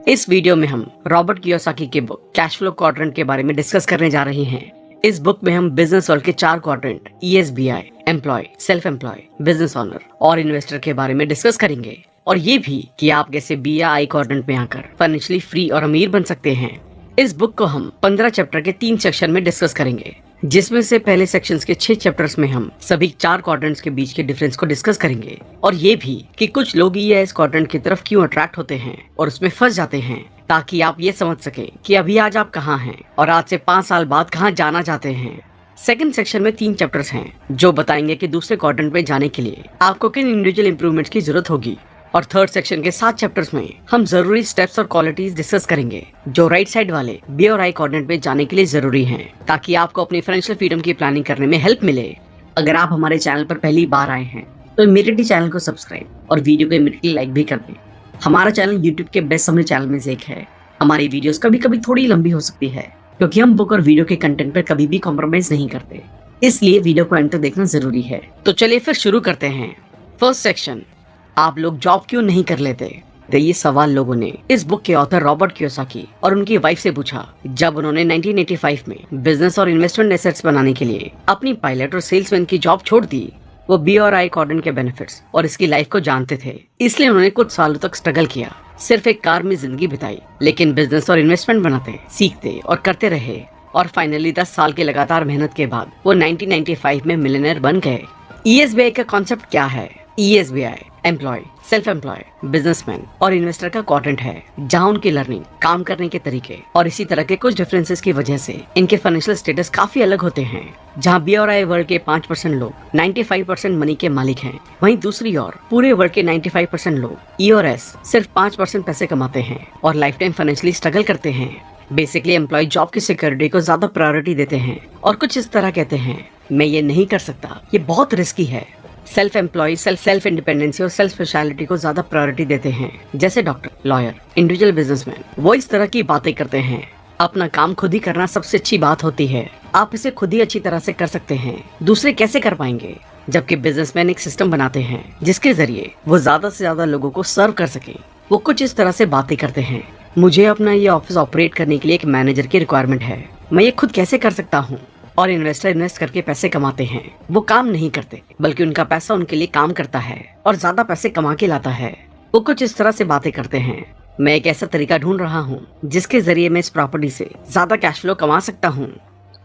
इस वीडियो में हम रॉबर्ट कियोसाकी के बुक कैश फ्लो क्वाड्रेंट के बारे में डिस्कस करने जा रहे हैं। इस बुक में हम बिजनेस वर्ल्ड के 4 quadrant ESBI, employ, self employ, business owner और इन्वेस्टर के बारे में डिस्कस करेंगे और ये भी कि आप कैसे B या I क्वाड्रेंट में आकर फाइनेंशियली फ्री और अमीर बन सकते हैं। इस बुक को हम 15 चैप्टर के 3 सेक्शन में डिस्कस करेंगे, जिसमें से पहले सेक्शंस के 6 चैप्टर्स में हम सभी 4 क्वाड्रेंट्स के बीच के डिफरेंस को डिस्कस करेंगे और ये भी कि कुछ लोग इस क्वाड्रेंट की तरफ क्यों अट्रैक्ट होते हैं और उसमें फंस जाते हैं, ताकि आप ये समझ सके कि अभी आज आप कहाँ हैं और आज से 5 साल बाद कहाँ जाना चाहते हैं। सेकंड सेक्शन में 3 चैप्टर्स हैं जो बताएंगे कि दूसरे क्वाड्रेंट में जाने के लिए आपको किन इंडिविजुअल इंप्रूवमेंट्स की जरूरत होगी, और थर्ड सेक्शन के 7 चैप्टर्स में हम जरूरी स्टेप्स और क्वालिटीज डिस्कस करेंगे जो राइट साइड वाले B और I क्वाड्रेंट में जाने के लिए जरूरी हैं, ताकि आपको अपनी फाइनेंशियल फ्रीडम की प्लानिंग करने में हेल्प मिले। अगर आप हमारे चैनल पर पहली बार आए हैं तो इमीडिएटली चैनल को सब्सक्राइब और वीडियो को इमीडिएटली लाइक भी कर दें। हमारा चैनल यूट्यूब के बेस्ट समरी चैनल में से एक है। हमारी वीडियोस कभी कभी थोड़ी लंबी हो सकती है क्योंकि हम बुक और वीडियो के कंटेंट पर कभी भी कॉम्प्रोमाइज नहीं करते, इसलिए वीडियो को एंड तक देखना जरूरी है। तो चलिए फिर शुरू करते हैं। फर्स्ट सेक्शन, आप लोग जॉब क्यों नहीं कर लेते? ये सवाल लोगों ने इस बुक के ऑथर रॉबर्ट कियोसाकी और उनकी वाइफ से पूछा जब उन्होंने 1985 में बिजनेस और इन्वेस्टमेंट एसेट्स बनाने के लिए अपनी पायलट और सेल्समैन की जॉब छोड़ दी। वो B और I क्वाड्रेंट के बेनिफिट्स और इसकी लाइफ को जानते थे, इसलिए उन्होंने कुछ सालों तक स्ट्रगल किया, सिर्फ एक कार में जिंदगी बिताई, लेकिन बिजनेस और इन्वेस्टमेंट बनाते, सीखते और करते रहे और फाइनली 10 साल की लगातार मेहनत के बाद वो 1995 में मिलियनेयर बन गए। ESBI का कॉन्सेप्ट क्या है? ESBI employ, self employ, businessman और इन्वेस्टर का क्वाड्रेंट है, जहां उनकी लर्निंग, काम करने के तरीके और इसी तरह के कुछ डिफरेंसेस की वजह से इनके फाइनेंशियल स्टेटस काफी अलग होते हैं। जहां B और I वर्ल्ड के 5% लोग 95% मनी के मालिक हैं, वहीं दूसरी ओर पूरे वर्ल्ड के 95% लोग E और S सिर्फ 5% पैसे कमाते हैं और लाइफ टाइम फाइनेंशियली स्ट्रगल करते हैं। बेसिकली एम्प्लॉय जॉब की सिक्योरिटी को ज्यादा प्रायोरिटी देते हैं और कुछ इस तरह कहते हैं, मैं ये नहीं कर सकता, ये बहुत रिस्की है। सेल्फ एम्प्लॉय सेल्फ इंडिपेंडेंसी और सेल्फ स्पेशलिटी को ज्यादा प्रायोरिटी देते हैं, जैसे डॉक्टर, लॉयर, इंडिविजुअल बिजनेसमैन। वो इस तरह की बातें करते हैं, अपना काम खुद ही करना सबसे अच्छी बात होती है, आप इसे खुद ही अच्छी तरह से कर सकते हैं, दूसरे कैसे कर पाएंगे? जबकि बिजनेसमैन एक सिस्टम बनाते हैं जिसके जरिए वो ज्यादा से ज्यादा लोगों को सर्व कर सके। वो कुछ इस तरह से बातें करते हैं, मुझे अपना ये ऑफिस ऑपरेट करने के लिए एक मैनेजर की रिक्वायरमेंट है, मैं ये खुद कैसे कर सकता हूँ? और इन्वेस्टर इन्वेस्ट करके पैसे कमाते हैं, वो काम नहीं करते बल्कि उनका पैसा उनके लिए काम करता है और ज्यादा पैसे कमा के लाता है। वो कुछ इस तरह से बातें करते हैं, मैं एक ऐसा तरीका ढूंढ रहा हूँ जिसके जरिए मैं इस प्रॉपर्टी से ज्यादा कैश फ्लो कमा सकता हूँ।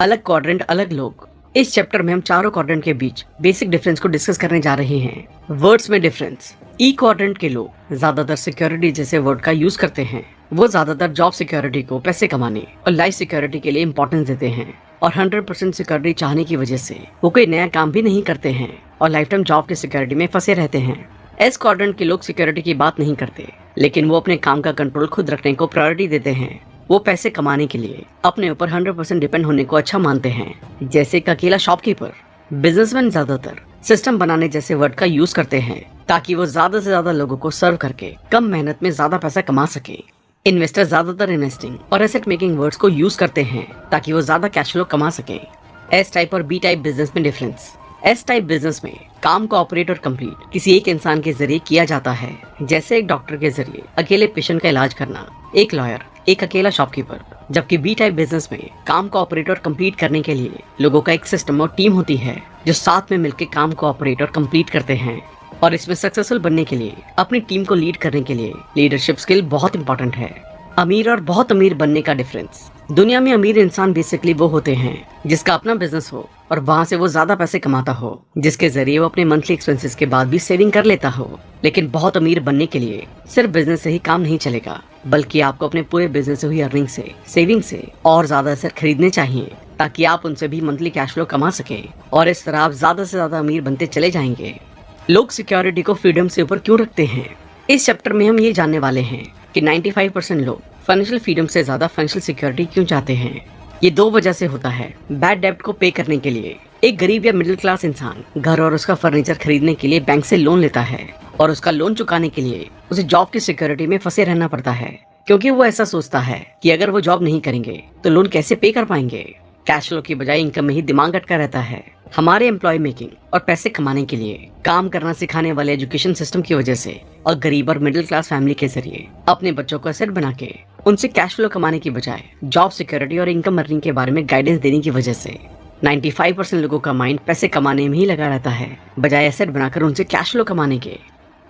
अलग क्वाड्रेंट, अलग लोग। इस चैप्टर में हम चारों क्वाड्रेंट के बीच बेसिक डिफरेंस को डिस्कस करने जा रहे हैं। वर्ड्स में डिफरेंस। E क्वाड्रेंट के लोग ज्यादातर सिक्योरिटी जैसे वर्ड का यूज करते हैं, वो ज्यादातर जॉब सिक्योरिटी को पैसे कमाने और लाइफ सिक्योरिटी के लिए इम्पोर्टेंस देते हैं और 100% सिक्योरिटी चाहने की वजह से वो कोई नया काम भी नहीं करते हैं और लाइफ टाइम जॉब की सिक्योरिटी में फंसे रहते हैं। S क्वाड्रेंट के लोग सिक्योरिटी की बात नहीं करते, लेकिन वो अपने काम का कंट्रोल खुद रखने को प्रायोरिटी देते हैं। वो पैसे कमाने के लिए अपने ऊपर 100% डिपेंड होने को अच्छा मानते हैं, जैसे एक अकेला शॉपकीपर। बिजनेसमैन ज्यादातर सिस्टम बनाने जैसे वर्ड का यूज करते हैं ताकि वो ज्यादा से ज्यादा लोगों को सर्व करके कम मेहनत में ज्यादा पैसा कमा सके। इन्वेस्टर ज्यादातर इन्वेस्टिंग और एसेट मेकिंग वर्ड्स को यूज करते हैं ताकि वो ज्यादा कैश फ्लो कमा सके। S टाइप और B टाइप बिजनेस में डिफरेंस। S टाइप बिजनेस में काम को ऑपरेट और कंप्लीट किसी एक इंसान के जरिए किया जाता है, जैसे एक डॉक्टर के जरिए अकेले पेशेंट का इलाज करना, एक लॉयर, एक अकेला शॉपकीपर। जबकि B टाइप बिजनेस में काम को ऑपरेट और कंप्लीट करने के लिए लोगों का एक सिस्टम और टीम होती है जो साथ में मिलकर काम को ऑपरेट और कंप्लीट करते हैं, और इसमें सक्सेसफुल बनने के लिए अपनी टीम को लीड करने के लिए लीडरशिप स्किल बहुत इंपॉर्टेंट है। अमीर और बहुत अमीर बनने का डिफरेंस। दुनिया में अमीर इंसान बेसिकली वो होते हैं जिसका अपना बिजनेस हो और वहाँ से वो ज्यादा पैसे कमाता हो, जिसके जरिए वो अपने मंथली एक्सपेंसेस के बाद भी सेविंग कर लेता हो। लेकिन बहुत अमीर बनने के लिए सिर्फ बिजनेस से ही काम नहीं चलेगा, बल्कि आपको अपने पूरे बिजनेस से हुई अर्निंग से, सेविंग से और ज्यादा एसेट खरीदने चाहिए ताकि आप उनसे भी मंथली कैश फ्लो कमा सके, और इस तरह आप ज्यादा से ज्यादा अमीर बनते चले जाएंगे। लोग सिक्योरिटी को फ्रीडम से ऊपर क्यों रखते हैं? इस चैप्टर में हम ये जानने वाले हैं कि 95% लोग फाइनेंशियल फ्रीडम से ज्यादा फाइनेंशियल सिक्योरिटी क्यों चाहते हैं। ये 2 वजह से होता है। बैड डेब्ट को पे करने के लिए एक गरीब या मिडिल क्लास इंसान घर और उसका फर्नीचर खरीदने के लिए बैंक से लोन लेता है और उसका लोन चुकाने के लिए उसे जॉब की सिक्योरिटी में फंसे रहना पड़ता है, क्योंकि वो ऐसा सोचता है कि अगर वो जॉब नहीं करेंगे तो लोन कैसे पे कर पाएंगे। कैश फ्लो की बजाय इनकम में ही दिमाग अटका रहता है। हमारे एम्प्लॉय मेकिंग और पैसे कमाने के लिए काम करना सिखाने वाले एजुकेशन सिस्टम की वजह से और गरीब और मिडिल क्लास फैमिली के जरिए अपने बच्चों को एसेट बना के उनसे कैश फ्लो कमाने की बजाय जॉब सिक्योरिटी और इनकम अर्निंग के बारे में गाइडेंस देने की वजह से 95% लोगों का माइंड पैसे कमाने में ही लगा रहता है, बजाय एसेट बनाकर उनसे कैश फ्लो कमाने के।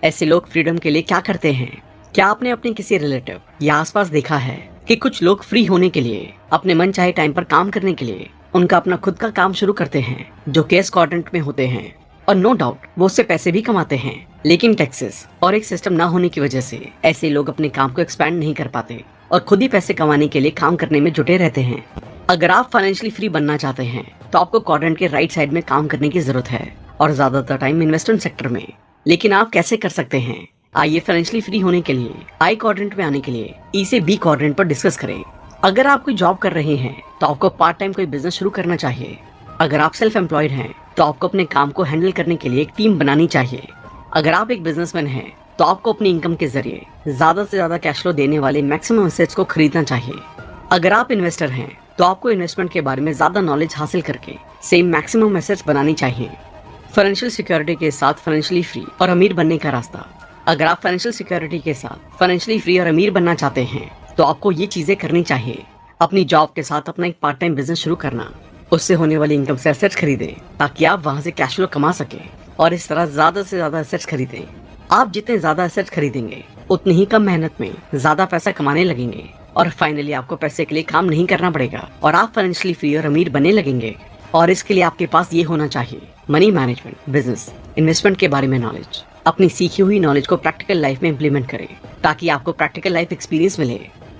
ऐसे लोग फ्रीडम के लिए क्या करते हैं? क्या आपने अपने किसी रिलेटिव या आसपास देखा है कि कुछ लोग फ्री होने के लिए, अपने मन चाहे टाइम पर काम करने के लिए उनका अपना खुद का काम शुरू करते हैं जो केस क्वाड्रेंट में होते हैं, और नो डाउट वो उससे पैसे भी कमाते हैं, लेकिन टैक्सेस और एक सिस्टम ना होने की वजह से ऐसे लोग अपने काम को एक्सपैंड नहीं कर पाते और खुद ही पैसे कमाने के लिए काम करने में जुटे रहते हैं। अगर आप फाइनेंशियली फ्री बनना चाहते हैं तो आपको क्वाड्रेंट के राइट साइड में काम करने की जरूरत है और ज्यादातर टाइम इन्वेस्टमेंट सेक्टर में। लेकिन आप कैसे कर सकते हैं? आइए फाइनेंशियली फ्री होने के लिए आई क्वाड्रेंट में आने के लिए ई से बी क्वाड्रेंट पर डिस्कस करें। अगर आप कोई जॉब कर रहे हैं तो आपको पार्ट टाइम कोई बिजनेस शुरू करना चाहिए। अगर आप सेल्फ एम्प्लॉयड हैं तो आपको अपने काम को हैंडल करने के लिए एक टीम बनानी चाहिए। अगर आप एक बिजनेसमैन हैं तो आपको अपनी इनकम के जरिए ज्यादा से ज्यादा कैश फ्लो देने वाले मैक्सिमम एसेट्स को खरीदना चाहिए। अगर आप इन्वेस्टर हैं तो आपको इन्वेस्टमेंट के बारे में ज्यादा नॉलेज हासिल करके सेम मैक्सिमम एसेट्स बनानी चाहिए। फाइनेंशियल सिक्योरिटी के साथ फाइनेंशियली फ्री और अमीर बनने का रास्ता। अगर आप फाइनेंशियल सिक्योरिटी के साथ फाइनेंशियली फ्री और अमीर बनना चाहते हैं तो आपको ये चीजें करनी चाहिए। अपनी जॉब के साथ अपना एक पार्ट टाइम बिजनेस शुरू करना, उससे होने वाली इनकम से एसेट्स खरीदें ताकि आप वहां से कैश फ्लो कमा सके और इस तरह ज्यादा से ज्यादा एसेट्स खरीदें। आप जितने ज्यादा एसेट्स खरीदेंगे उतनी ही कम मेहनत में ज्यादा पैसा कमाने लगेंगे और फाइनली आपको पैसे के लिए काम नहीं करना पड़ेगा और आप फाइनेंशियली फ्री और अमीर बनने लगेंगे। और इसके लिए आपके पास ये होना चाहिए मनी मैनेजमेंट, बिजनेस, इन्वेस्टमेंट के बारे में नॉलेज। अपनी सीखी हुई नॉलेज को प्रैक्टिकल लाइफ में इम्प्लीमेंट करें ताकि आपको प्रैक्टिकल लाइफ एक्सपीरियंस मिले।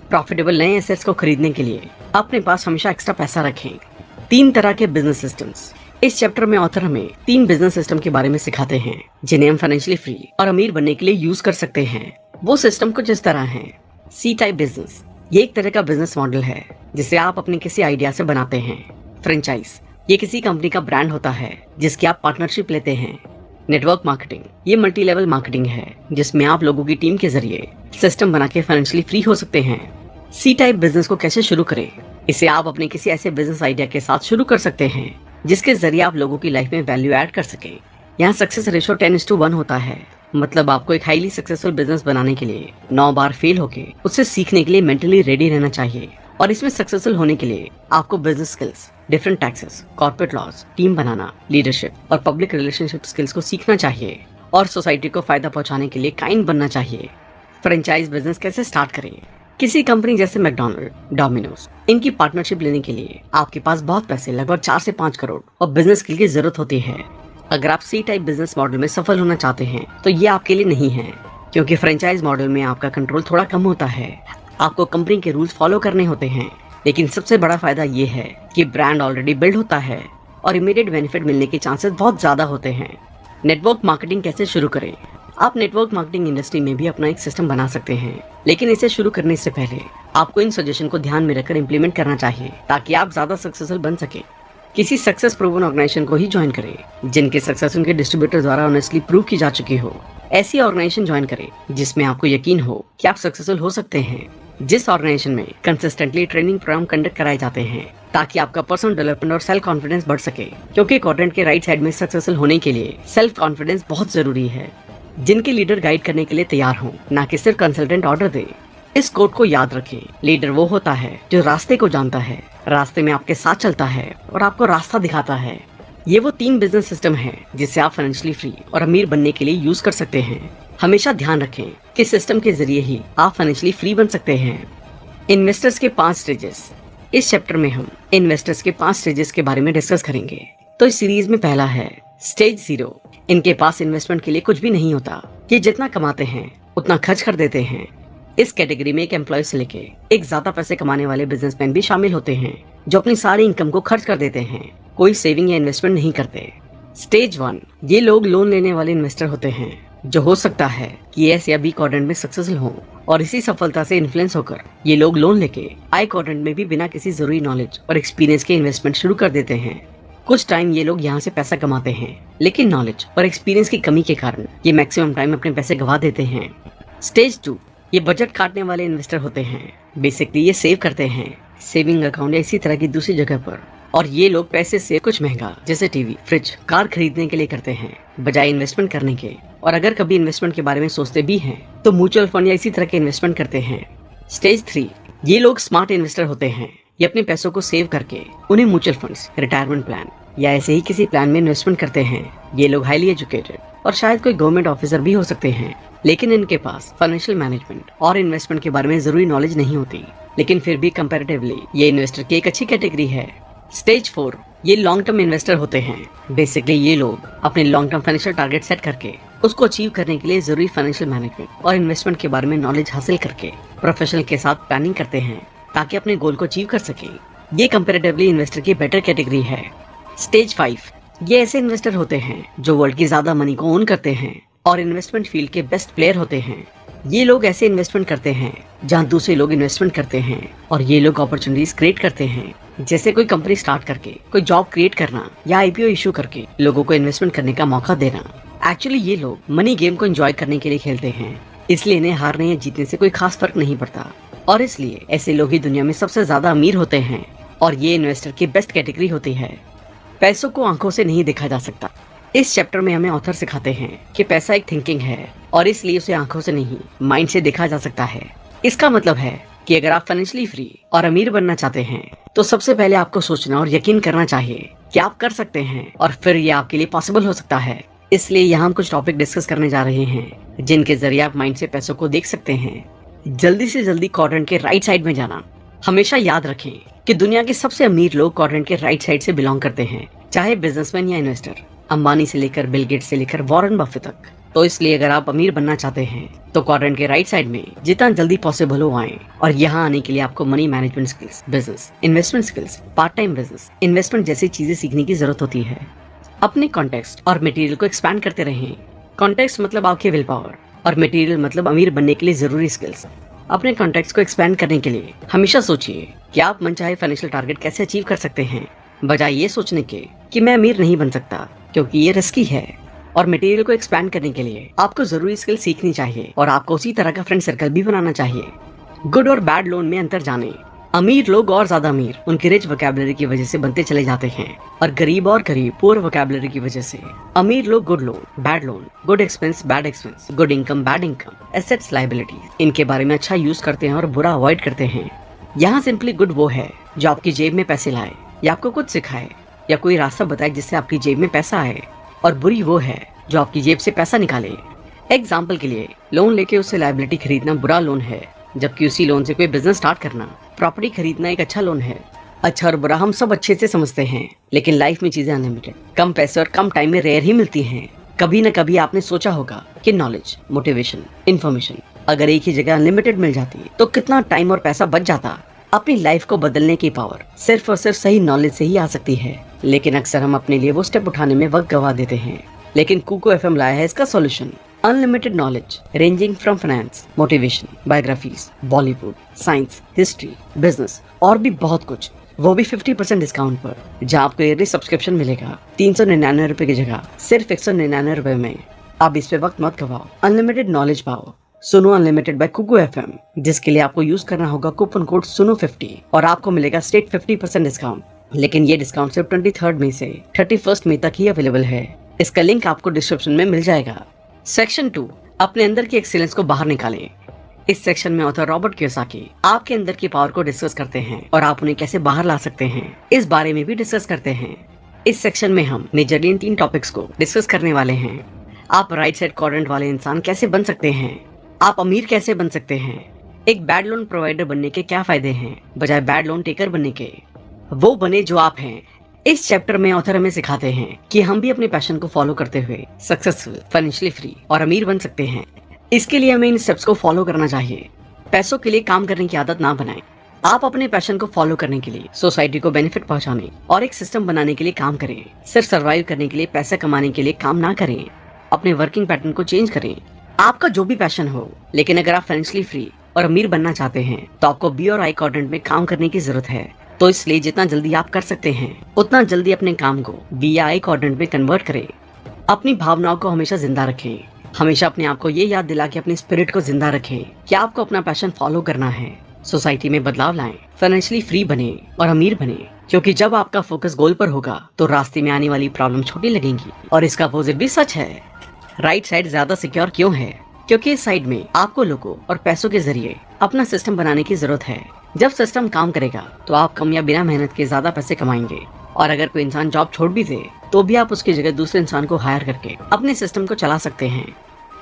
प्रॉफिटेबल नए एसेट्स को खरीदने के लिए अपने पास हमेशा एक्स्ट्रा पैसा रखें। 3 तरह के बिजनेस सिस्टम्स। इस चैप्टर में ऑथर हमें 3 बिजनेस सिस्टम के बारे में सिखाते हैं जिन्हें हम फाइनेंशियली फ्री और अमीर बनने के लिए यूज कर सकते हैं। वो सिस्टम कुछ इस तरह है। सी टाइप बिजनेस, ये एक तरह का बिजनेस मॉडल है जिसे आप अपने किसी आइडिया से बनाते हैं। फ्रेंचाइज, ये किसी कंपनी का ब्रांड होता है जिसकी आप पार्टनरशिप लेते हैं। नेटवर्क मार्केटिंग, ये मल्टी लेवल मार्केटिंग है जिसमें आप लोगों की टीम के जरिए सिस्टम बना के फाइनेंशियली फ्री हो सकते हैं। सी टाइप बिजनेस को कैसे शुरू करें? इसे आप अपने किसी ऐसे बिजनेस आइडिया के साथ शुरू कर सकते हैं जिसके जरिए आप लोगों की लाइफ में वैल्यू ऐड कर सके। यहाँ सक्सेस रेशो 10:1 होता है, मतलब आपको एक हाईली सक्सेसफुल बिजनेस बनाने के लिए 9 बार फेल होके उससे सीखने के लिए मेंटली रेडी रहना चाहिए। और इसमें सक्सेसफुल होने के लिए आपको business skills, different taxes, corporate laws, team बनाना, लीडरशिप और पब्लिक रिलेशनशिप स्किल्स को सीखना चाहिए और सोसाइटी को फायदा पहुंचाने के लिए काइंड बनना चाहिए। फ्रेंचाइज बिजनेस कैसे स्टार्ट करें? किसी कंपनी जैसे मैकडॉनल्ड, डोमिनोज, इनकी पार्टनरशिप लेने के लिए आपके पास बहुत पैसे, लगभग 4 से 5 करोड़ और बिजनेस स्किल की जरूरत होती है। अगर आप सी टाइप बिजनेस मॉडल में सफल होना चाहते हैं तो ये आपके लिए नहीं है, क्योंकि फ्रेंचाइज मॉडल में आपका कंट्रोल थोड़ा कम होता है। आपको कंपनी के रूल्स फॉलो करने होते हैं, लेकिन सबसे बड़ा फायदा ये है कि ब्रांड ऑलरेडी बिल्ड होता है और इमीडिएट बेनिफिट मिलने के चांसेस बहुत ज्यादा होते हैं। नेटवर्क मार्केटिंग कैसे शुरू करें? आप नेटवर्क मार्केटिंग इंडस्ट्री में भी अपना एक सिस्टम बना सकते हैं, लेकिन इसे शुरू करने से पहले आपको इन सजेशन को ध्यान में रखकर इम्प्लीमेंट करना चाहिए ताकि आप ज्यादा सक्सेसफुल बन सके। किसी सक्सेस प्रूवन ऑर्गेनाइजेशन को ही ज्वाइन करें जिनके सक्सेस उनके डिस्ट्रीब्यूटर द्वारा ऑनेस्टली प्रूव की जा चुकी हो। ऐसी ऑर्गेनाइजेशन ज्वाइन करें जिसमें आपको यकीन हो कि आप सक्सेसफुल हो सकते हैं। जिस ऑर्गेनाइजेशन में कंसिस्टेंटली ट्रेनिंग प्रोग्राम कंडक्ट कराए जाते हैं ताकि आपका पर्सनल डेवलपमेंट और सेल्फ कॉन्फिडेंस बढ़ सके, क्योंकि क्वाड्रेंट के राइट साइड में सक्सेसफुल होने के लिए सेल्फ कॉन्फिडेंस बहुत जरूरी है। जिनके लीडर गाइड करने के लिए तैयार हों, ना कि सिर्फ कंसल्टेंट ऑर्डर दे। इस कोट को याद रखें, लीडर वो होता है जो रास्ते को जानता है, रास्ते में आपके साथ चलता है और आपको रास्ता दिखाता है। ये वो 3 बिजनेस सिस्टम है जिसे आप फाइनेंशियली फ्री और अमीर बनने के लिए यूज कर सकते हैं। हमेशा ध्यान रखें कि सिस्टम के जरिए ही आप फाइनेंशियली फ्री बन सकते हैं। इन्वेस्टर्स के 5 स्टेजेस। इस चैप्टर में हम इन्वेस्टर्स के 5 स्टेजेस के बारे में डिस्कस करेंगे। तो इस सीरीज में पहला है स्टेज 0। इनके पास इन्वेस्टमेंट के लिए कुछ भी नहीं होता, ये जितना कमाते हैं उतना खर्च कर देते हैं। इस कैटेगरी में एक एम्प्लॉय से लेके एक ज्यादा पैसे कमाने वाले बिजनेसमैन भी शामिल होते हैं जो अपनी सारी इनकम को खर्च कर देते हैं, कोई सेविंग या इन्वेस्टमेंट नहीं करते। स्टेज 1, ये लोग लोन लेने वाले इन्वेस्टर होते हैं जो हो सकता है कि एस या बी क्वाड्रेंट में सक्सेसफुल हो और इसी सफलता से इन्फ्लुएंस होकर ये लोग लोन लेके आई क्वाड्रेंट में भी बिना किसी जरूरी नॉलेज और एक्सपीरियंस के इन्वेस्टमेंट शुरू कर देते हैं। कुछ टाइम ये लोग यहाँ से पैसा कमाते हैं, लेकिन नॉलेज और एक्सपीरियंस की कमी के कारण ये मैक्सिमम टाइम अपने पैसे गवा देते हैं। स्टेज 2, ये बजट काटने वाले इन्वेस्टर होते हैं। बेसिकली ये सेव करते हैं, सेविंग अकाउंट या इसी तरह की दूसरी जगह पर और ये लोग पैसे से कुछ महंगा जैसे टीवी, फ्रिज, कार खरीदने के लिए करते हैं बजाय इन्वेस्टमेंट करने के। और अगर कभी इन्वेस्टमेंट के बारे में सोचते भी हैं तो म्यूचुअल फंड या इसी तरह के इन्वेस्टमेंट करते हैं। स्टेज 3, ये लोग स्मार्ट इन्वेस्टर होते हैं। ये अपने पैसों को सेव करके उन्हें म्यूचुअल फंड्स, रिटायरमेंट प्लान या ऐसे ही किसी प्लान में इन्वेस्टमेंट करते हैं। ये लोग हाईली एजुकेटेड और शायद कोई गवर्नमेंट ऑफिसर भी हो सकते हैं, लेकिन इनके पास फाइनेंशियल मैनेजमेंट और इन्वेस्टमेंट के बारे में जरूरी नॉलेज नहीं होती, लेकिन फिर भी कंपैरेटिवली ये इन्वेस्टर की एक अच्छी कैटेगरी है। स्टेज 4, ये लॉन्ग टर्म इन्वेस्टर होते हैं। बेसिकली ये लोग अपने long term financial target set करके उसको अचीव करने के लिए जरूरी फाइनेंशियल मैनेजमेंट और इन्वेस्टमेंट के बारे में नॉलेज हासिल करके प्रोफेशनल के साथ प्लानिंग करते हैं ताकि अपने गोल को अचीव कर सके। ये कंपैरेटिवली इन्वेस्टर की बेटर कैटेगरी है। स्टेज 5, ये ऐसे इन्वेस्टर होते हैं जो वर्ल्ड की ज्यादा मनी को ओन करते हैं और इन्वेस्टमेंट फील्ड के बेस्ट प्लेयर होते हैं। ये लोग ऐसे इन्वेस्टमेंट करते हैं जहां दूसरे लोग इन्वेस्टमेंट करते हैं और ये लोग अपॉर्चुनिटीज क्रिएट करते हैं, जैसे कोई कंपनी स्टार्ट करके कोई जॉब क्रिएट करना या आईपीओ इशू करके लोगों को इन्वेस्टमेंट करने का मौका देना। एक्चुअली ये लोग मनी गेम को एंजॉय करने के लिए खेलते हैं, इसलिए इन्हें हारने या जीतने से कोई खास फर्क नहीं पड़ता और इसलिए ऐसे लोग ही दुनिया में सबसे ज्यादा अमीर होते हैं और ये इन्वेस्टर की बेस्ट कैटेगरी होती है। पैसों को आंखों से नहीं देखा जा सकता। इस चैप्टर में हमें ऑथर सिखाते हैं कि पैसा एक थिंकिंग है और इसलिए उसे आंखों से नहीं माइंड से देखा जा सकता है। इसका मतलब है कि अगर आप फाइनेंशियली फ्री और अमीर बनना चाहते हैं तो सबसे पहले आपको सोचना और यकीन करना चाहिए कि आप कर सकते हैं और फिर ये आपके लिए पॉसिबल हो सकता है। इसलिए यहाँ हम कुछ टॉपिक डिस्कस करने जा रहे हैं जिनके जरिए आप माइंड से पैसों को देख सकते हैं। जल्दी से जल्दी क्वाड्रेंट के राइट साइड में जाना। हमेशा याद रखें कि दुनिया के सबसे अमीर लोग क्वाड्रेंट के राइट साइड से बिलोंग करते हैं, चाहे बिजनेसमैन या इन्वेस्टर, अंबानी से लेकर बिल गेट्स से लेकर वॉरेन बफेट तक। तो इसलिए अगर आप अमीर बनना चाहते हैं तो क्वाड्रेंट के राइट साइड में जितना जल्दी पॉसिबल हो आए। और यहाँ आने के लिए आपको money management skills, business, investment skills, part time business, investment जैसी चीजें सीखने की जरूरत होती है। अपने कॉन्टेक्स्ट और मटेरियल को एक्सपैंड करते रहें। कॉन्टेक्स्ट मतलब आपके विल पावर और मटेरियल मतलब अमीर बनने के लिए जरूरी स्किल्स। अपने कॉन्टेक्स्ट को एक्सपैंड करने के लिए हमेशा सोचिए कि आप मनचाहे फाइनेंशियल टारगेट कैसे अचीव कर सकते हैं, बजाय ये सोचने के कि मैं अमीर नहीं बन सकता, क्योंकि ये रिस्की है। और मटेरियल को एक्सपैंड करने के लिए आपको जरूरी स्किल सीखनी चाहिए और आपको उसी तरह का फ्रेंड सर्कल भी बनाना चाहिए। गुड और बैड लोन में अंतर जाने। अमीर लोग और ज्यादा अमीर उनकी रिच वोकैबुलरी की वजह से बनते चले जाते हैं और गरीब पुअर वोकैबुलरी की वजह से। अमीर लोग good loan, bad loan, good expense, bad expense, good income, bad income, assets, liabilities, इनके बारे में अच्छा यूज करते हैं और बुरा अवॉइड करते हैं। यहाँ सिंपली गुड वो है जो आपकी जेब में पैसे लाए या आपको कुछ सिखाए या कोई रास्ता बताए जिससे आपकी जेब में पैसा आए, और बुरी वो है जो आपकी जेब से पैसा निकाले। एग्जाम्पल के लिए लोन लेके उससे लायबिलिटी खरीदना बुरा लोन है, जबकि उसी लोन से कोई बिजनेस स्टार्ट करना, प्रॉपर्टी खरीदना एक अच्छा लोन है। अच्छा और बुरा हम सब अच्छे से समझते हैं, लेकिन लाइफ में चीजें अनलिमिटेड, कम पैसे और कम टाइम में रेयर ही मिलती हैं। कभी न कभी आपने सोचा होगा कि नॉलेज, मोटिवेशन, इन्फॉर्मेशन अगर एक ही जगह अनलिमिटेड मिल जाती तो कितना टाइम और पैसा बच जाता। अपनी लाइफ को बदलने की पावर सिर्फ और सिर्फ सही नॉलेज से ही आ सकती है, लेकिन अक्सर हम अपने लिए वो स्टेप उठाने में वक्त गवा देते हैं। लेकिन कुको एफएम लाया है इसका solution. Unlimited knowledge ranging from finance, motivation, biographies, Bollywood, science, history, business और भी बहुत कुछ, वो भी 50% डिस्काउंट पर, जहाँ आपको ईयरली सब्सक्रिप्शन मिलेगा 399 रुपए की जगह सिर्फ 199 रुपए में। अब इस पे वक्त मत गवाओ, अनलिमिटेड नॉलेज पाओ। सुनो अनलिमिटेड बाय कुको एफएम, जिसके लिए आपको यूज करना होगा कूपन कोड सुनो50 और आपको मिलेगा स्ट्रेट 50% डिस्काउंट। लेकिन ये डिस्काउंट सिर्फ 23 मई से 31 मई तक ही अवेलेबल है। इसका लिंक आपको डिस्क्रिप्शन में मिल जाएगा। सेक्शन 2, अपने अंदर की एक्सीलेंस को बाहर निकालें। इस सेक्शन में ऑथर रॉबर्ट कियोसाकी आपके अंदर की पावर को डिस्कस करते हैं और आप उन्हें कैसे बाहर ला सकते हैं, इस बारे में भी डिस्कस करते हैं। इस सेक्शन में हम मेजरली इन 3 टॉपिक्स को डिस्कस करने वाले हैं। आप राइट साइड क्वाड्रेंट वाले इंसान कैसे बन सकते हैं, आप अमीर कैसे बन सकते हैं, एक बैड लोन प्रोवाइडर बनने के क्या फायदे हैं बजाय बैड लोन टेकर बनने के, वो बने जो आप हैं। इस चैप्टर में ऑथर हमें सिखाते हैं कि हम भी अपने पैशन को फॉलो करते हुए सक्सेसफुल, फाइनेंशियली फ्री और अमीर बन सकते हैं। इसके लिए हमें इन स्टेप्स को फॉलो करना चाहिए। पैसों के लिए काम करने की आदत ना बनाएं। आप अपने पैशन को फॉलो करने के लिए, सोसाइटी को बेनिफिट पहुंचाने और एक सिस्टम बनाने के लिए काम करें। सिर्फ सर्वाइव करने के लिए, पैसा कमाने के लिए काम ना करें। अपने वर्किंग पैटर्न को चेंज करें। आपका जो भी पैशन हो, लेकिन अगर आप फाइनेंशियली फ्री और अमीर बनना चाहते हैं तो आपको बी और आई क्वाड्रेंट में काम करने की जरूरत है। तो इसलिए जितना जल्दी आप कर सकते हैं उतना जल्दी अपने काम को बी या आई क्वाड्रेंट में कन्वर्ट करें। अपनी भावनाओं को हमेशा जिंदा रखें। हमेशा अपने आप को ये याद दिला के अपनी स्पिरिट को जिंदा रखें कि आपको अपना पैशन फॉलो करना है। सोसाइटी में बदलाव लाएं, फाइनेंशियली फ्री बने और अमीर बने। क्योंकि जब आपका फोकस गोल पर होगा तो रास्ते में आने वाली प्रॉब्लम छोटी लगेंगी। और इसका अपोजिट भी सच है। राइट साइड ज्यादा सिक्योर क्यों है? क्योंकि इस साइड में आपको लोगों और पैसों के जरिए अपना सिस्टम बनाने की जरूरत है। जब सिस्टम काम करेगा तो आप कम या बिना मेहनत के ज्यादा पैसे कमाएंगे। और अगर कोई इंसान जॉब छोड़ भी दे तो भी आप उसकी जगह दूसरे इंसान को हायर करके अपने सिस्टम को चला सकते हैं।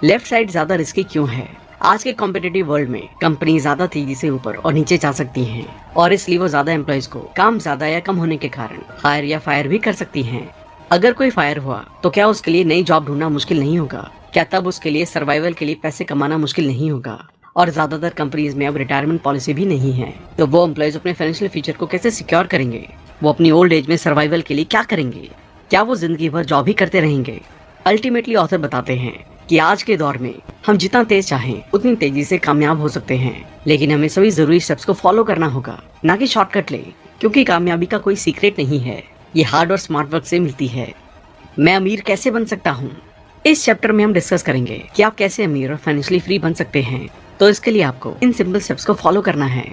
लेफ्ट साइड ज्यादा रिस्की क्यों है? आज के कॉम्पिटिटिव वर्ल्ड में कंपनी ज्यादा तेजी से ऊपर और नीचे जा सकती हैं और इसलिए वो ज्यादा एम्प्लॉइज को काम ज्यादा या कम होने के कारण हायर या फायर भी कर सकती हैं। अगर कोई फायर हुआ तो क्या उसके लिए नई जॉब ढूंढना मुश्किल नहीं होगा? क्या तब उसके लिए सर्वाइवल के लिए पैसे कमाना मुश्किल नहीं होगा? और ज्यादातर कंपनीज में अब रिटायरमेंट पॉलिसी भी नहीं है, तो वो एम्प्लॉइज अपने फाइनेंशियल फ्यूचर को कैसे सिक्योर करेंगे? वो अपनी ओल्ड एज में सर्वाइवल के लिए क्या करेंगे? क्या वो जिंदगी भर जॉब ही करते रहेंगे? अल्टीमेटली ऑथर बताते हैं कि आज के दौर में हम जितना तेज चाहें उतनी तेजी से कामयाब हो सकते हैं, लेकिन हमें सभी जरूरी स्टेप्स को फॉलो करना होगा, ना कि शॉर्टकट ले। क्योंकि कामयाबी का कोई सीक्रेट नहीं है, ये हार्ड और स्मार्ट वर्क से मिलती है। मैं अमीर कैसे बन सकता हूँ? इस चैप्टर में हम डिस्कस करेंगे कि आप कैसे अमीर और फाइनेंशियली फ्री बन सकते हैं। तो इसके लिए आपको इन सिंपल स्टेप्स को फॉलो करना है।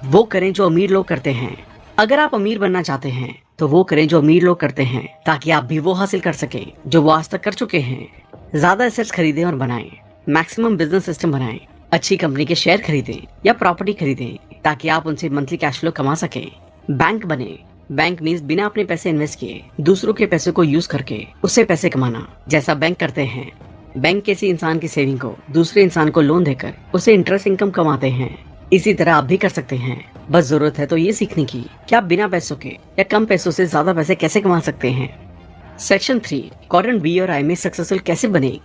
वो करें जो अमीर लोग करते हैं। अगर आप अमीर बनना चाहते हैं तो वो करें जो अमीर लोग करते हैं, ताकि आप भी वो हासिल कर सकें जो वो आज तक कर चुके हैं। ज्यादा एसेट्स खरीदें और बनाएं, मैक्सिमम बिजनेस सिस्टम बनाएं, अच्छी कंपनी के शेयर खरीदें या प्रॉपर्टी खरीदें ताकि आप उनसे मंथली कैश फ्लो कमा सकें। बैंक बने। बैंक मीन्स बिना अपने पैसे इन्वेस्ट किए दूसरों के पैसे को यूज करके उससे पैसे कमाना, जैसा बैंक करते हैं। बैंक किसी इंसान की सेविंग को दूसरे इंसान को लोन देकर उसे इंटरेस्ट इनकम कमाते हैं। इसी तरह आप भी कर सकते हैं। बस जरूरत है तो ये सीखने की कि आप बिना पैसों के या कम पैसों से ज्यादा पैसे कैसे कमा सकते हैं। सेक्शन 3, क्वाड्रेंट बी और आई में सक्सेसफुल कैसे बने।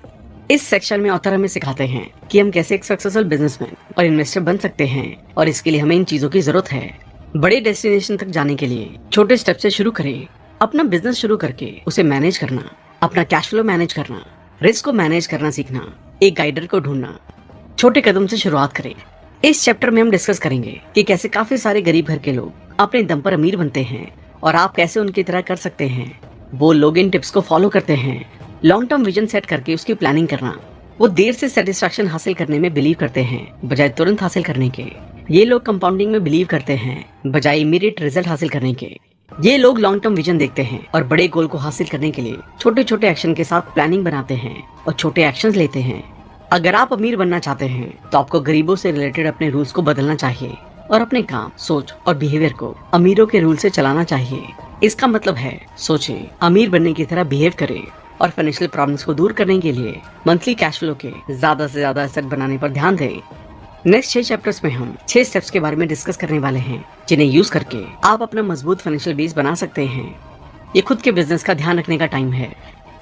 इस सेक्शन में ऑथर हमें सिखाते हैं कि हम कैसे एक सक्सेसफुल बिजनेसमैन और इन्वेस्टर बन सकते हैं, और इसके लिए हमें इन चीजों की जरूरत है। बड़े डेस्टिनेशन तक जाने के लिए छोटे स्टेप से शुरू करें। अपना बिजनेस शुरू करके उसे मैनेज करना, अपना कैश फ्लो मैनेज करना, रिस्क को मैनेज करना सीखना, एक गाइडर को ढूंढना। छोटे कदम से शुरुआत करें। इस चैप्टर में हम डिस्कस करेंगे कि कैसे काफी सारे गरीब घर के लोग अपने दम पर अमीर बनते हैं और आप कैसे उनकी तरह कर सकते हैं। वो लोग इन टिप्स को फॉलो करते हैं। लॉन्ग टर्म विजन सेट करके उसकी प्लानिंग करना। वो देर से सेटिस्फैक्शन हासिल करने में बिलीव करते हैं बजाय तुरंत हासिल करने के। ये लोग कंपाउंडिंग में बिलीव करते हैं बजाय इमीडिएट रिजल्ट हासिल करने के। ये लोग लॉन्ग टर्म विजन देखते हैं और बड़े गोल को हासिल करने के लिए छोटे छोटे एक्शन के साथ प्लानिंग बनाते हैं और छोटे एक्शंस लेते हैं। अगर आप अमीर बनना चाहते हैं तो आपको गरीबों से रिलेटेड अपने रूल्स को बदलना चाहिए और अपने काम, सोच और बिहेवियर को अमीरों के रूल से चलाना चाहिए। इसका मतलब है सोचें, अमीर बनने की तरह बिहेव करें और फाइनेंशियल प्रॉब्लम्स को दूर करने के लिए मंथली कैश फ्लो के ज्यादा से ज्यादा एसेट बनाने पर ध्यान दें। नेक्स्ट 6 चैप्टर्स में हम 6 स्टेप्स के बारे में डिस्कस करने वाले हैं, जिन्हें यूज करके आप अपना मजबूत फाइनेंशियल बेस बना सकते हैं। ये खुद के बिजनेस का ध्यान रखने का टाइम है।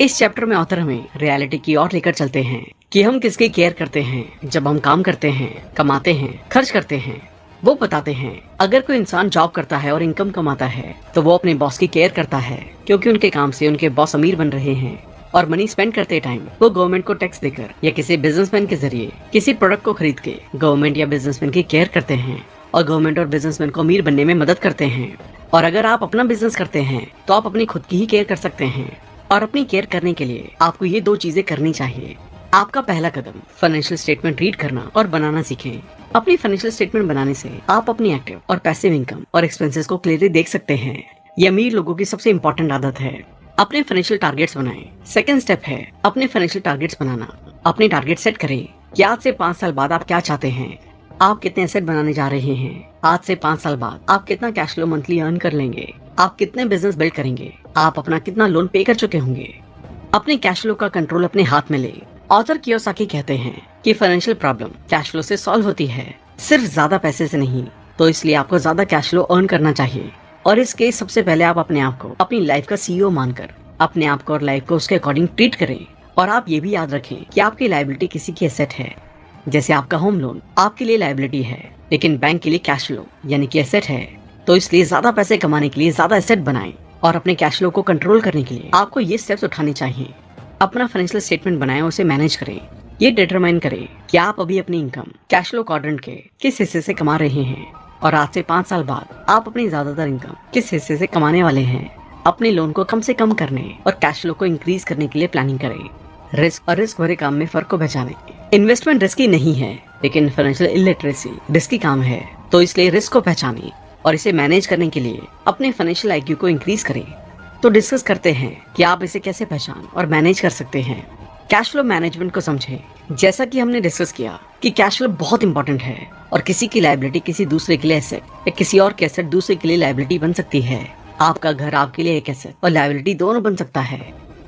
इस चैप्टर में ऑथर हमें रियलिटी की ओर लेकर चलते हैं कि हम किसकी केयर करते हैं जब हम काम करते हैं, कमाते हैं, खर्च करते हैं। वो बताते हैं अगर कोई इंसान जॉब करता है और इनकम कमाता है तो वो अपने बॉस की केयर करता है, क्योंकि उनके काम से उनके बॉस अमीर बन रहे हैं। और मनी स्पेंड करते टाइम वो गवर्नमेंट को टैक्स देकर या किसी बिजनेसमैन के जरिए किसी प्रोडक्ट को खरीद के गवर्नमेंट या बिजनेसमैन की केयर करते हैं और गवर्नमेंट और बिजनेसमैन को अमीर बनने में मदद करते हैं। और अगर आप अपना बिजनेस करते हैं तो आप अपनी खुद की ही केयर कर सकते हैं, और अपनी केयर करने के लिए आपको ये 2 चीजें करनी चाहिए। आपका पहला कदम फाइनेंशियल स्टेटमेंट रीड करना और बनाना सीखें। अपनी फाइनेंशियल स्टेटमेंट बनाने से आप अपनी एक्टिव और पैसिव इनकम और एक्सपेंसेस को क्लियरली देख सकते हैं। ये अमीर लोगों की सबसे इम्पोर्टेंट आदत है। अपने फाइनेंशियल टारगेट्स बनाएं। सेकंड स्टेप है अपने फाइनेंशियल टारगेट्स बनाना। अपने टारगेट सेट करें कि आज से 5 साल बाद आप क्या चाहते हैं। आप कितने एसेट बनाने जा रहे हैं। आज से 5 साल बाद आप कितना कैश फ्लो मंथली अर्न कर लेंगे। आप कितने बिजनेस बिल्ड करेंगे। आप अपना कितना लोन पे कर चुके होंगे। अपने कैश फ्लो का कंट्रोल अपने हाथ में ले। ऑथर कियोसाकी कहते हैं कि फाइनेंशियल प्रॉब्लम कैश फ्लो से सॉल्व होती है, सिर्फ ज्यादा पैसे से नहीं। तो इसलिए आपको ज्यादा कैश फ्लो अर्न करना चाहिए। और इसके सबसे पहले आप अपने आप को अपनी लाइफ का सीईओ मानकर अपने आप को और लाइफ को उसके अकॉर्डिंग ट्रीट करें। और आप ये भी याद रखें कि आपकी लायबिलिटी किसी की एसेट है। जैसे आपका होम लोन आपके लिए लायबिलिटी है, लेकिन बैंक के लिए कैश फ्लो यानी कि एसेट है। तो इसलिए ज्यादा पैसे कमाने के लिए ज्यादा एसेट बनाएं और अपने कैश फ्लो को कंट्रोल करने के लिए आपको ये स्टेप्स उठाने चाहिए। अपना फाइनेंशियल स्टेटमेंट बनाएं, उसे मैनेज करें। ये डिटरमाइन करें कि आप अभी अपनी इनकम कैश फ्लो क्वाड्रेंट के किस हिस्से से कमा रहे हैं, और आज से 5 साल बाद आप अपनी ज्यादातर इनकम किस हिस्से से कमाने वाले हैं। अपने लोन को कम से कम करने और कैश फ्लो को इंक्रीज करने के लिए प्लानिंग करें। रिस्क और रिस्क भरे काम में फर्क को पहचानें। इन्वेस्टमेंट रिस्की नहीं है, लेकिन फाइनेंशियल इलिटरेसी रिस्की काम है। तो इसलिए रिस्क को पहचानें और इसे मैनेज करने के लिए अपने फाइनेंशियल आईक्यू को इंक्रीज करें। तो डिस्कस करते हैं कि आप इसे कैसे पहचान और मैनेज कर सकते हैं। कैश फ्लो मैनेजमेंट को समझें। जैसा कि हमने डिस्कस किया कि कैश फ्लो बहुत इंपॉर्टेंट है और किसी की लायबिलिटी किसी दूसरे के लिए एसेट या किसी और के एसेट दूसरे के लिए लायबिलिटी बन सकती है। आपका घर आपके लिए एक एसेट और लायबिलिटी दोनों बन सकता है।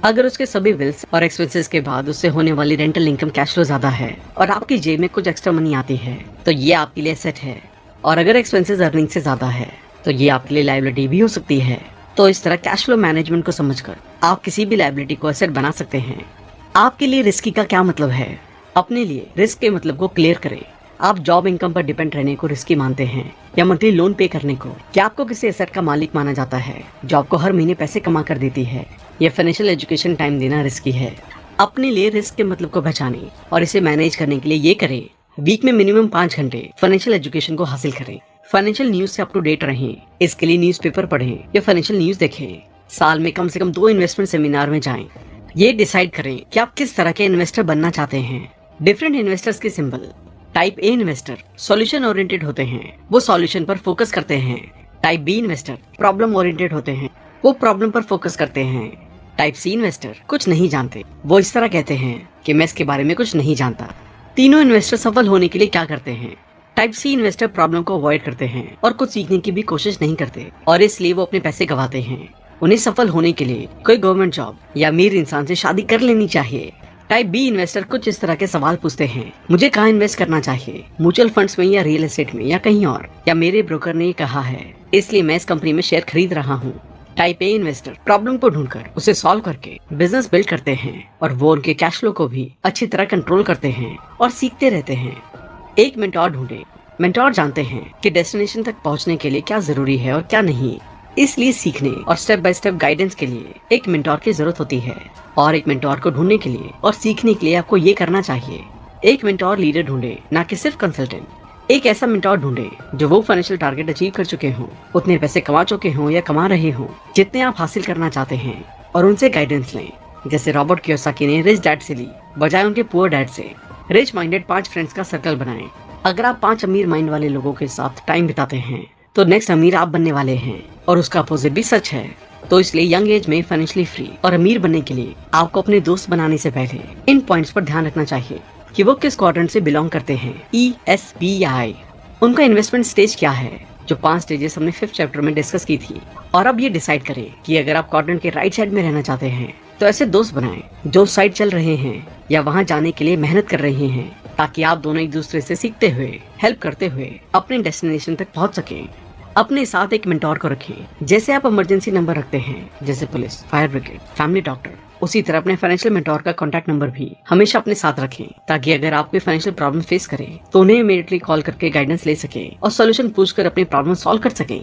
अगर उसके सभी बिल्स और एक्सपेंसेस के बाद उससे होने वाली रेंटल इनकम कैश फ्लो ज्यादा है और आपकी जेब में कुछ एक्स्ट्रा मनी आती है तो ये आपके लिए एसेट है। और अगर एक्सपेंसेस अर्निंग से ज्यादा है तो ये आपके लिए लायबिलिटी भी हो सकती है। तो इस तरह कैश फ्लो मैनेजमेंट को समझकर आप किसी भी लायबिलिटी को एसेट बना सकते हैं। आपके लिए रिस्की का क्या मतलब है? अपने लिए रिस्क के मतलब को क्लियर करें। आप जॉब इनकम पर डिपेंड रहने को रिस्की मानते हैं या मंथली लोन पे करने को? क्या आपको किसी एसेट का मालिक माना जाता है जो आपको हर महीने पैसे कमा कर देती है? या फाइनेंशियल एजुकेशन टाइम देना रिस्की है? अपने लिए रिस्क के मतलब को पहचानें और इसे मैनेज करने के लिए ये करें। वीक में मिनिमम 5 घंटे फाइनेंशियल एजुकेशन को हासिल करें। फाइनेंशियल न्यूज से अप टू डेट रहें। इसके लिए न्यूज़पेपर पढ़ें या फाइनेंशियल न्यूज देखें। साल में कम से कम 2 इन्वेस्टमेंट सेमिनार में जाएं। ये डिसाइड करें कि आप किस तरह के इन्वेस्टर बनना चाहते हैं। डिफरेंट इन्वेस्टर्स के symbol. Type A investor solution oriented होते हैं, वो सॉल्यूशन पर फोकस करते हैं। Type B investor problem oriented होते हैं, वो प्रॉब्लम पर फोकस करते हैं। टाइप सी इन्वेस्टर कुछ नहीं जानते, वो इस तरह कहते हैं कि मैं इसके बारे में कुछ नहीं जानता। तीनों इन्वेस्टर सफल होने के लिए क्या करते हैं? टाइप सी इन्वेस्टर प्रॉब्लम को अवॉइड करते हैं और कुछ सीखने की भी कोशिश नहीं करते और इसलिए वो अपने पैसे गंवाते हैं। उन्हें सफल होने के लिए कोई गवर्नमेंट जॉब या अमीर इंसान से शादी कर लेनी चाहिए। टाइप बी इन्वेस्टर कुछ इस तरह के सवाल पूछते हैं, मुझे कहाँ इन्वेस्ट करना चाहिए, म्यूचुअल फंड्स में या रियल एस्टेट में या कहीं और, या मेरे ब्रोकर ने ये कहा है इसलिए मैं इस कंपनी में शेयर खरीद रहा हूँ। टाइप ए इन्वेस्टर प्रॉब्लम को ढूंढकर उसे सॉल्व करके बिजनेस बिल्ड करते हैं और वो उनके कैश फ्लो को भी अच्छी तरह कंट्रोल करते हैं और सीखते रहते हैं। एक मेंटोर ढूंढे। मेंटोर जानते हैं कि डेस्टिनेशन तक पहुंचने के लिए क्या जरूरी है और क्या नहीं, इसलिए सीखने और स्टेप बाय स्टेप गाइडेंस के लिए एक मेंटोर की जरूरत होती है। और एक मेंटोर को ढूंढने के लिए और सीखने के लिए आपको ये करना चाहिए, एक मेंटोर लीडर ढूंढे, ना कि सिर्फ कंसल्टेंट। एक ऐसा मेंटोर ढूंढे जो वो फाइनेंशियल टारगेट अचीव कर चुके हों, उतने पैसे कमा चुके हों या कमा रहे हों जितने आप हासिल करना चाहते हैं, और उनसे गाइडेंस लें। जैसे रॉबर्ट कियोसाकी ने रिच डैड से ली बजाय उनके पुअर डैड से। रिच माइंडेड 5 फ्रेंड्स का सर्कल बनाएं। अगर आप 5 अमीर माइंड वाले लोगों के साथ टाइम बिताते हैं तो नेक्स्ट अमीर आप बनने वाले हैं, और उसका अपोजिट भी सच है। तो इसलिए यंग एज में फाइनेंशियली फ्री और अमीर बनने के लिए आपको अपने दोस्त बनाने से पहले इन पॉइंट्स पर ध्यान रखना चाहिए कि वो किस क्वाड्रेंट से बिलोंग करते हैं। ESBI उनका इन्वेस्टमेंट स्टेज क्या है, जो 5 स्टेजेस हमने 5th चैप्टर में डिस्कस की थी। और अब ये डिसाइड करें कि अगर आप क्वाड्रेंट के राइट साइड में रहना चाहते हैं तो ऐसे दोस्त बनाएं जो साइड चल रहे हैं या वहां जाने के लिए मेहनत कर रहे हैं, ताकि आप दोनों एक दूसरे से सीखते हुए, हेल्प करते हुए अपने डेस्टिनेशन तक पहुंच सकें। अपने साथ एक मेंटोर को रखें। जैसे आप इमरजेंसी नंबर रखते हैं, जैसे police, fire brigade, family doctor, उसी तरह अपने फाइनेंशियल मेंटोर का कॉन्टैक्ट नंबर भी हमेशा अपने साथ रखें, ताकि अगर आप कोई फाइनेंशियल प्रॉब्लम फेस करें तो उन्हें इमीडिएटली कॉल करके गाइडेंस ले सके और सोल्यूशन पूछकर अपनी प्रॉब्लम सॉल्व कर सकें।